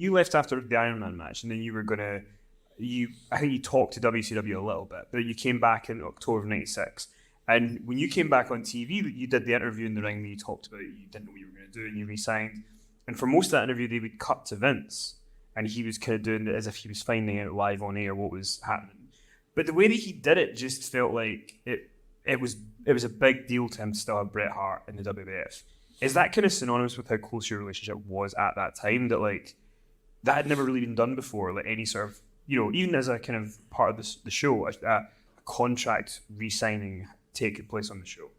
you left after the Iron Man match, and then you were gonna, I think you talked to WCW a little bit, but you came back in October of '96. And when you came back on TV, you did the interview in the ring that you talked about. You didn't know what you were going to do, and you re-signed. And for most of that interview, they would cut to Vince, and he was kind of doing it as if he was finding out live on air what was happening. But the way that he did it just felt like it was a big deal to him to still have Bret Hart in the WWF. Is that kind of synonymous with how close your relationship was at that time? That like that had never really been done before, like any sort of, even as a kind of part of the show, a contract re-signing taking place on the show.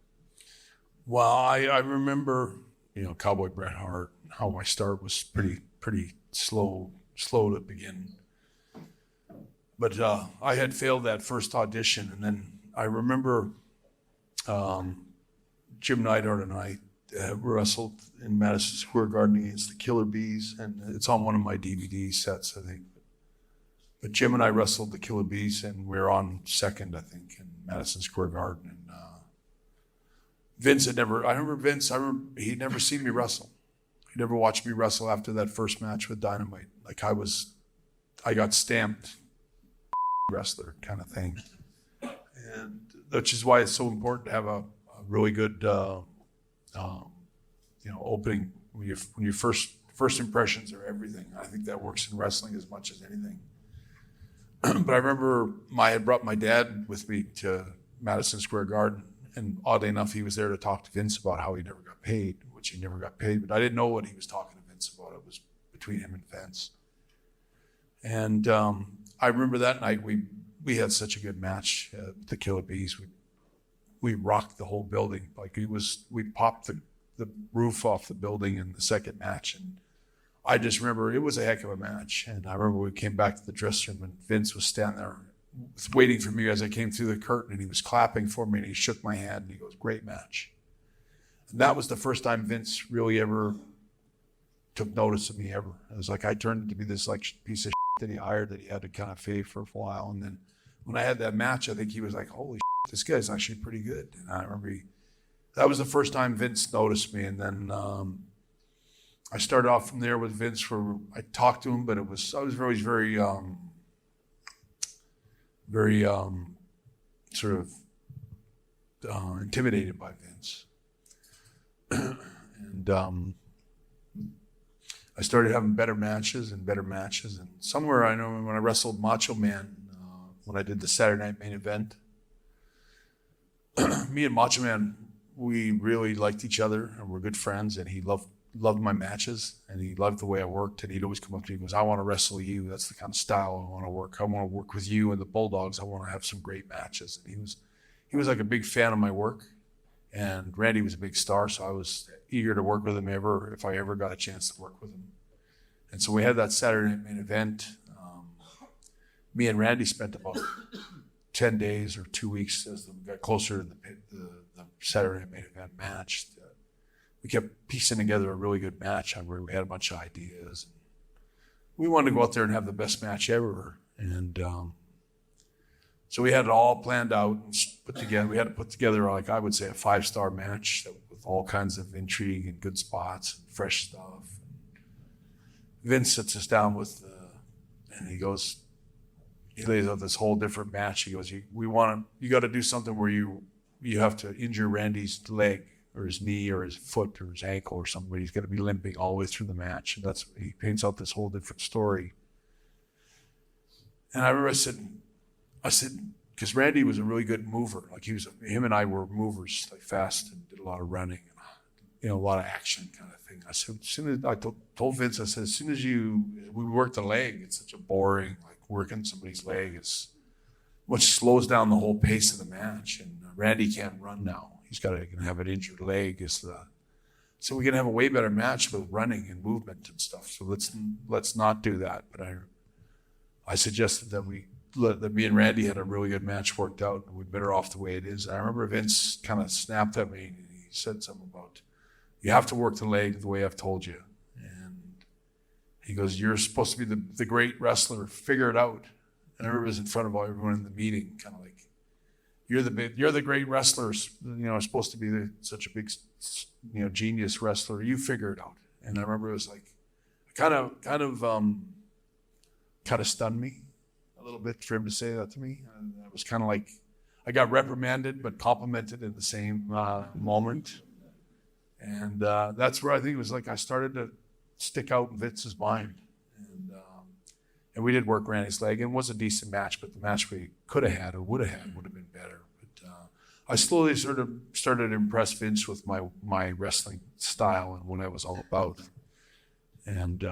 Well, I remember, Cowboy Bret Hart, how my start was pretty slow to begin. But I had failed that first audition, and then I remember Jim Neidhart and I wrestled in Madison Square Garden against the Killer Bees, and it's on one of my DVD sets, I think. But Jim and I wrestled the Killer Bees, and we were on second, I think, in Madison Square Garden. And Vince had never, I remember he'd never seen me wrestle. He never watched me wrestle after that first match with Dynamite. Like I got stamped wrestler kind of thing. And which is why it's so important to have a really good, opening when your first impressions are everything. I think that works in wrestling as much as anything. But I remember I had brought my dad with me to Madison Square Garden, and oddly enough, he was there to talk to Vince about how he never got paid, which he never got paid. But I didn't know what he was talking to Vince about. It was between him and Vince. And I remember that night we had such a good match with the Killer Bees. We rocked the whole building. Like we popped the roof off the building in the second match. And I just remember it was a heck of a match. And I remember we came back to the dressing room and Vince was standing there waiting for me as I came through the curtain, and he was clapping for me, and he shook my hand and he goes, "Great match." And that was the first time Vince really ever took notice of me ever. It was like I turned to be this like piece of shit that he hired that he had to kind of fade for a while. And then when I had that match, I think he was like, "Holy shit, this guy's actually pretty good." And I remember that was the first time Vince noticed me. And then I started off from there with Vince where I talked to him, but I was always very sort of intimidated by Vince. And I started having better matches. And somewhere I know when I wrestled Macho Man, when I did the Saturday Night Main Event, me and Macho Man, we really liked each other and we're good friends, and he loved my matches, and he loved the way I worked, and he'd always come up to me and goes, "I want to wrestle you. That's the kind of style I want to work. I want to work with you and the Bulldogs. I want to have some great matches." And he was like a big fan of my work, and Randy was a big star, so I was eager to work with him if I ever got a chance to work with him. And so we had that Saturday Night Main Event. Me and Randy spent about 10 days or 2 weeks as we got closer to the Saturday Night Main Event match. We kept piecing together a really good match where we had a bunch of ideas. We wanted to go out there and have the best match ever. And so we had it all planned out and put together. We had to put together, like I would say, a 5-star match with all kinds of intrigue and good spots and fresh stuff. Vince sits us down and he lays out this whole different match. He goes, you got to do something where you have to injure Randy's leg or his knee or his foot or his ankle or something, where he's going to be limping all the way through the match. And he paints out this whole different story. And I remember I said, because Randy was a really good mover. Like him and I were movers, like fast and did a lot of running, and, a lot of action kind of thing. I said, as soon as I told Vince, I said, as soon as we work the leg, it's such a boring, like working somebody's leg is which slows down the whole pace of the match. And Randy can't run now. He's got to have an injured leg. So we can have a way better match with running and movement and stuff. So let's not do that. But I suggested that me and Randy had a really good match worked out, and we're better off the way it is. And I remember Vince kind of snapped at me, and he said something about, "You have to work the leg the way I've told you." And he goes, "You're supposed to be the great wrestler. Figure it out." And I remember it was in front of everyone in the meeting, kind of like, You're the great wrestlers, supposed to be such a big, genius wrestler. You figure it out. And I remember it was like kind of stunned me a little bit for him to say that to me. And it was kind of like I got reprimanded but complimented in the same moment. And that's where I think it was like I started to stick out in Vince's mind. And we did work Randy's leg, and it was a decent match, but the match we could have had or would have been better. But I slowly sort of started to impress Vince with my wrestling style and what I was all about. And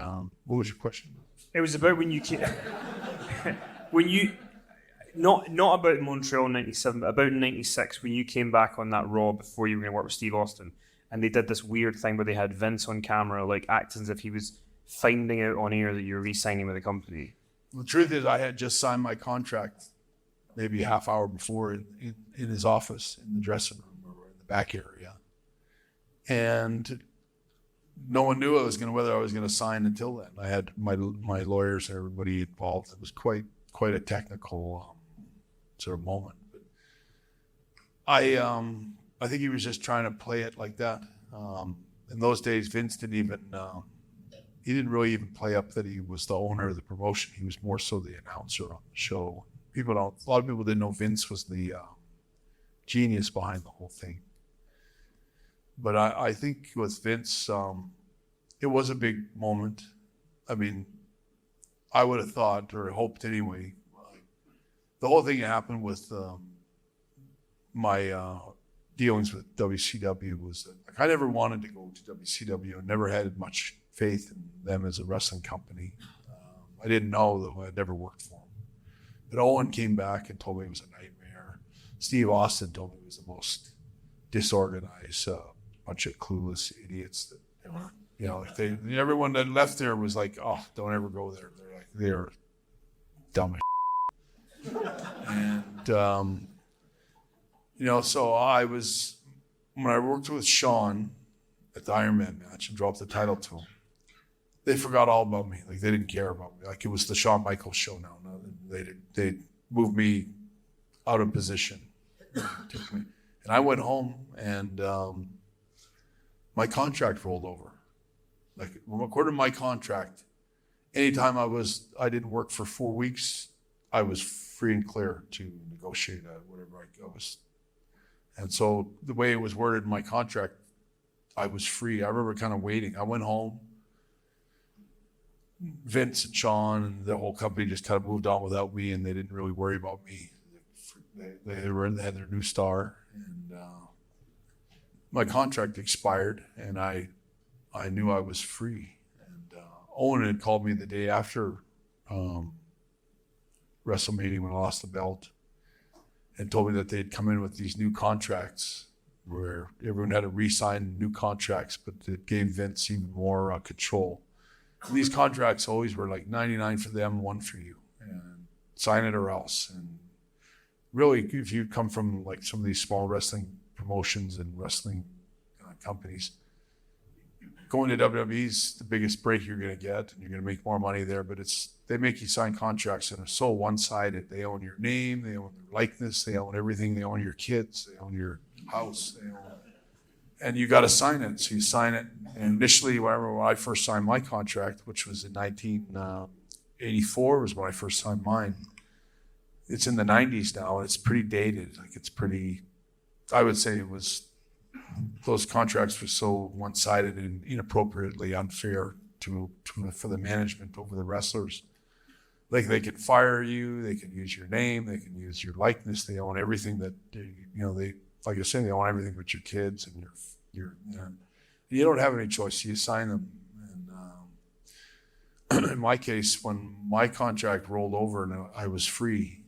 what was your question? It was about when you came, not about Montreal '97, but about '96 when you came back on that Raw before you were going to work with Steve Austin, and they did this weird thing where they had Vince on camera, like acting as if he was finding out on air that you were re-signing with the company. The truth is, I had just signed my contract maybe a half hour before in his office, in the dressing room or in the back area, and no one knew whether I was going to sign until then. I had my lawyers and everybody involved. It was quite a technical sort of moment. But I think he was just trying to play it like that. In those days, Vince he didn't really even play up that he was the owner of the promotion. He was more so the announcer on the show. A lot of people didn't know Vince was the genius behind the whole thing. But I think with Vince, it was a big moment. I mean, I would have thought, or hoped anyway, the whole thing happened with my dealings with WCW was that I never wanted to go to WCW. I never had much faith in them as a wrestling company. I didn't know that I had never worked for them. But Owen came back and told me it was a nightmare. Steve Austin told me it was the most disorganized bunch of clueless idiots that everyone that left there was like, oh, don't ever go there. They're dumb as and so when I worked with Sean at the Iron Man match and dropped the title to him, they forgot all about me. Like, they didn't care about me. Like, it was the Shawn Michaels show now. No, they moved me out of position. And I went home, and my contract rolled over. Like, according to my contract, anytime I didn't work for 4 weeks, I was free and clear to negotiate whatever I was. And so the way it was worded in my contract, I was free. I remember kind of waiting. I went home. Vince and Sean and the whole company just kind of moved on without me, and they didn't really worry about me. They had their new star, and my contract expired, and I knew I was free. And Owen had called me the day after WrestleMania when I lost the belt, and told me that they'd come in with these new contracts where everyone had to re-sign new contracts, but it gave Vince even more control. And these contracts always were like 99 for them, 1 for you, and sign it or else. And really, if you come from like some of these small wrestling promotions and wrestling companies, going to WWE's the biggest break you're going to get, and you're going to make more money there. But they make you sign contracts that are so one-sided. They own your name, they own your likeness, they own everything. They own your kids, they own your house, and you got to sign it. So you sign it. And initially, when I first signed my contract, which was in 1984, was when I first signed mine. It's in the 90s now, and it's pretty dated. Like, it's pretty. I would say those contracts were so one-sided and inappropriately unfair for the management over the wrestlers. Like, they could fire you, they can use your name, they can use your likeness. They own everything that they like I said, they own everything but your kids and your you don't have any choice. You sign them. And in my case, when my contract rolled over and I was free,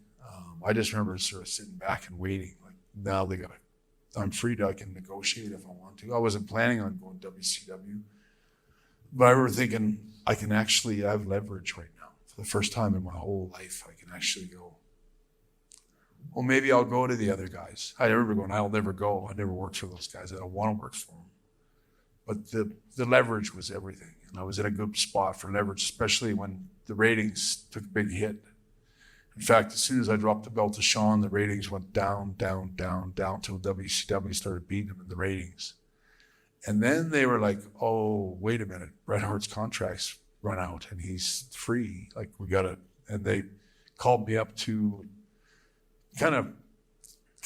I just remember sort of sitting back and waiting. Like, now I'm free I can negotiate if I want to. I wasn't planning on going to WCW, but I remember thinking I have leverage right now. For the first time in my whole life, I can actually go, well, maybe I'll go to the other guys. I remember going, I'll never go. I never worked for those guys. I don't want to work for them. But the leverage was everything. And I was in a good spot for leverage, especially when the ratings took a big hit. In fact, as soon as I dropped the belt to Sean, the ratings went down, down, down, down till WCW started beating them in the ratings. And then they were like, oh, wait a minute, Bret Hart's contract's run out and he's free. Like, we got to, and they called me up to kind of,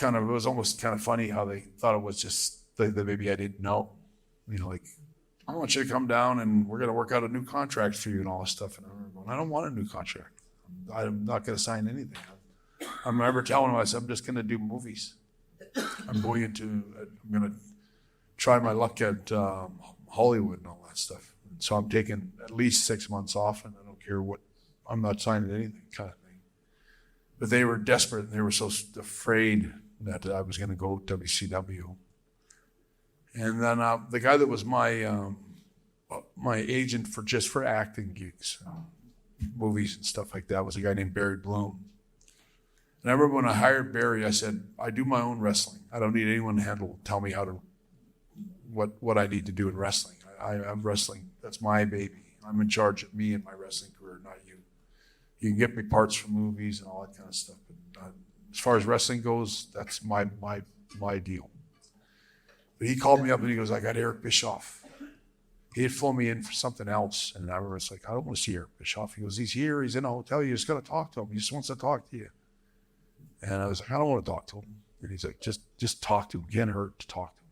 it was almost kind of funny how they thought it was just that maybe I didn't know, you know, like, I want you to come down and we're going to work out a new contract for you and all this stuff. And I remember going, I don't want a new contract. I'm not going to sign anything. I remember telling him, I said, I'm just going to do movies. I'm going to try my luck at Hollywood and all that stuff. And so I'm taking at least 6 months off, and I don't care what, I'm not signing anything kind of thing. But they were desperate, and they were so afraid that I was going to go WCW. And then the guy that was my agent for acting gigs, movies and stuff like that, was a guy named Barry Bloom. And I remember when I hired Barry, I said, I do my own wrestling. I don't need anyone to tell me how to, what I need to do in wrestling. I'm wrestling. That's my baby. I'm in charge of me and my wrestling career, not you. You can get me parts from movies and all that kind of stuff. But as far as wrestling goes, that's my deal. But he called me up and he goes, I got Eric Bischoff. He had flown me in for something else. And I remember, it's like, I don't want to see Eric Bischoff. He goes, he's here. He's in a hotel. You just got to talk to him. He just wants to talk to you. And I was like, I don't want to talk to him. And he's like, just talk to him. Can't hurt to talk to him.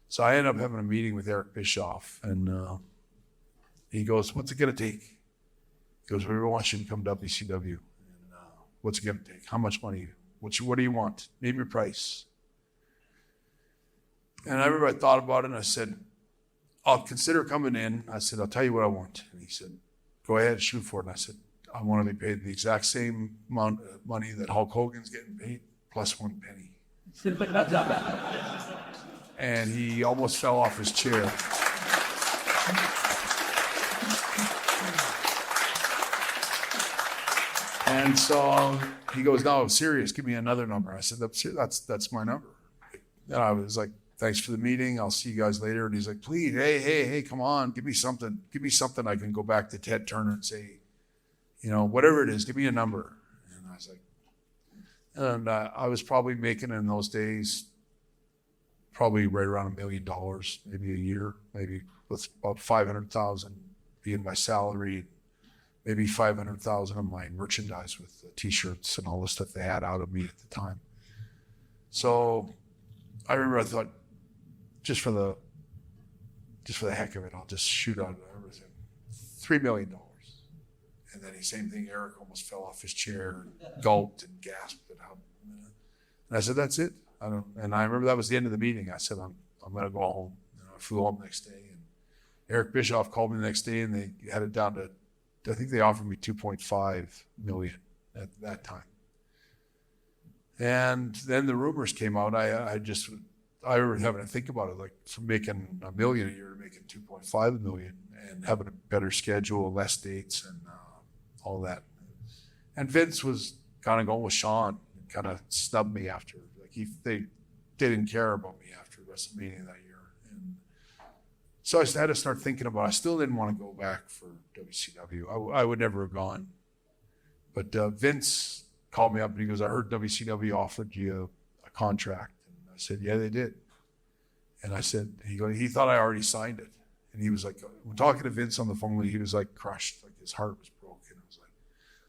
So I ended up having a meeting with Eric Bischoff. And he goes, what's it going to take? He goes, we want you to come to WCW. And what's it going to take? How much money? What do you want? Name your price. And I remember I thought about it and I said, I'll consider coming in. I said, I'll tell you what I want. And he said, go ahead, shoot for it. And I said, I want to be paid the exact same amount of money that Hulk Hogan's getting paid, plus 1 penny. And he almost fell off his chair. And so he goes, no, I'm serious. Give me another number. I said, that's my number. And I was like, thanks for the meeting. I'll see you guys later. And he's like, please, hey, come on. Give me something. Give me something I can go back to Ted Turner and say, you know, whatever it is, give me a number. And I was like, and I was probably making in those days, probably right around $1 million, maybe a year, maybe with about 500,000 being my salary, maybe 500,000 of my merchandise with T-shirts and all the stuff they had out of me at the time. So I remember I thought, just for the heck of it, I'll just shoot out everything. $3 million. And then the same thing, Eric almost fell off his chair and gulped and gasped it out. And I said, that's it. And I remember that was the end of the meeting. I said, I'm going to go home. And I flew home the next day. And Eric Bischoff called me the next day, and they had it down to, I think they offered me $2.5 million at that time. And then the rumors came out. I remember having to think about it, like from making $1 million a year to making $2.5 million, and having a better schedule, less dates, and all that. And Vince was kind of going with Sean, and kind of snubbed me after. Like they didn't care about me after WrestleMania that year. And so I had to start thinking about it. I still didn't want to go back for WCW. I would never have gone. But Vince called me up and he goes, I heard WCW offered you a contract. And I said, yeah, they did. And I said, he thought I already signed it. And he was like, when talking to Vince on the phone, he was like crushed, like his heart was broken.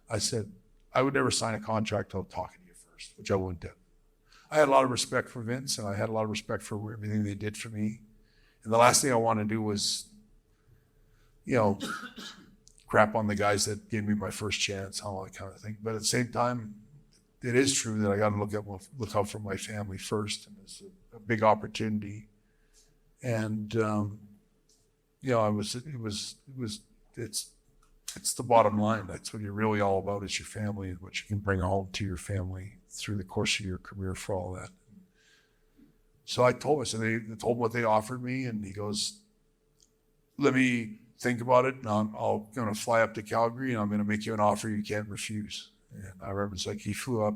I said, I would never sign a contract without talking to you first, which I wouldn't do. I had a lot of respect for Vince, and I had a lot of respect for everything they did for me. And the last thing I wanted to do was, crap on the guys that gave me my first chance, all that kind of thing. But at the same time, it is true that I got to look out for my family first, and it's a big opportunity. And it's the bottom line. That's what you're really all about, is your family and what you can bring home to your family through the course of your career for all that. So I told him, so they told him what they offered me, and he goes, let me think about it, and I'm going to fly up to Calgary, and I'm going to make you an offer you can't refuse. And I remember it's like he flew up,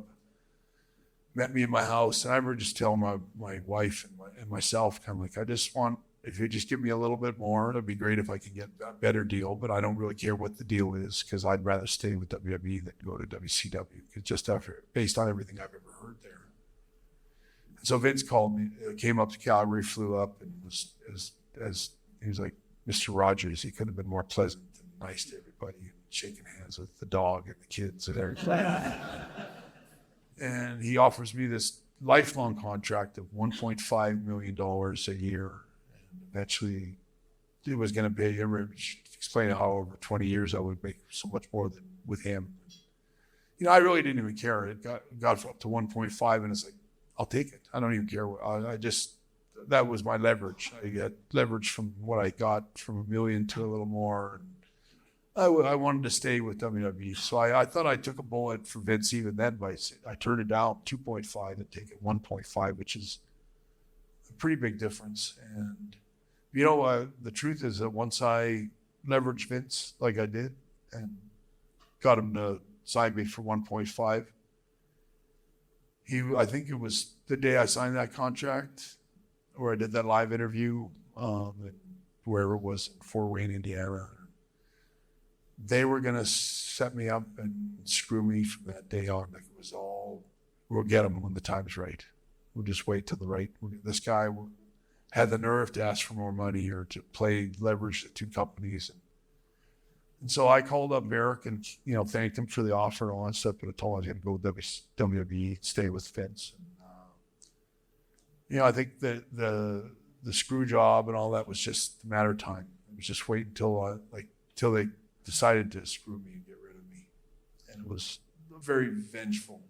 met me in my house, and I remember just telling my wife and myself, kind of like, I just want, if you just give me a little bit more, it'd be great if I could get a better deal, but I don't really care what the deal is, because I'd rather stay with WWE than go to WCW, based on everything I've ever heard there. And so Vince called me, came up to Calgary, flew up, and was he was like Mr. Rogers. He couldn't have been more pleasant. And nice to everybody, shaking hands with the dog and the kids and everything. And he offers me this lifelong contract of $1.5 million a year. And eventually it was going to be, explaining how over 20 years I would make so much more than with him. You know, I really didn't even care. It got up to 1.5 and it's like, I'll take it. I don't even care. That was my leverage. I got leverage from what I got from $1 million to a little more. And I wanted to stay with WWE. So I thought I took a bullet for Vince even then, but I turned it down 2.5 and take it 1.5, which is a pretty big difference. And, you know, the truth is that once I leveraged Vince like I did and got him to sign me for 1.5, I think it was the day I signed that contract where I did that live interview, wherever it was in Fort Wayne, Indiana. They were going to set me up and screw me from that day on. Like it was all, we'll get him when the time's right. We'll just wait till the right. This guy had the nerve to ask for more money or to play leverage the two companies. And so I called up Eric and, you know, thanked him for the offer and all that stuff, but I told him I was going to go with WWE, stay with Vince. And, you know, I think that the screw job and all that was just a matter of time. It was just wait until they decided to screw me and get rid of me. And it was very vengeful.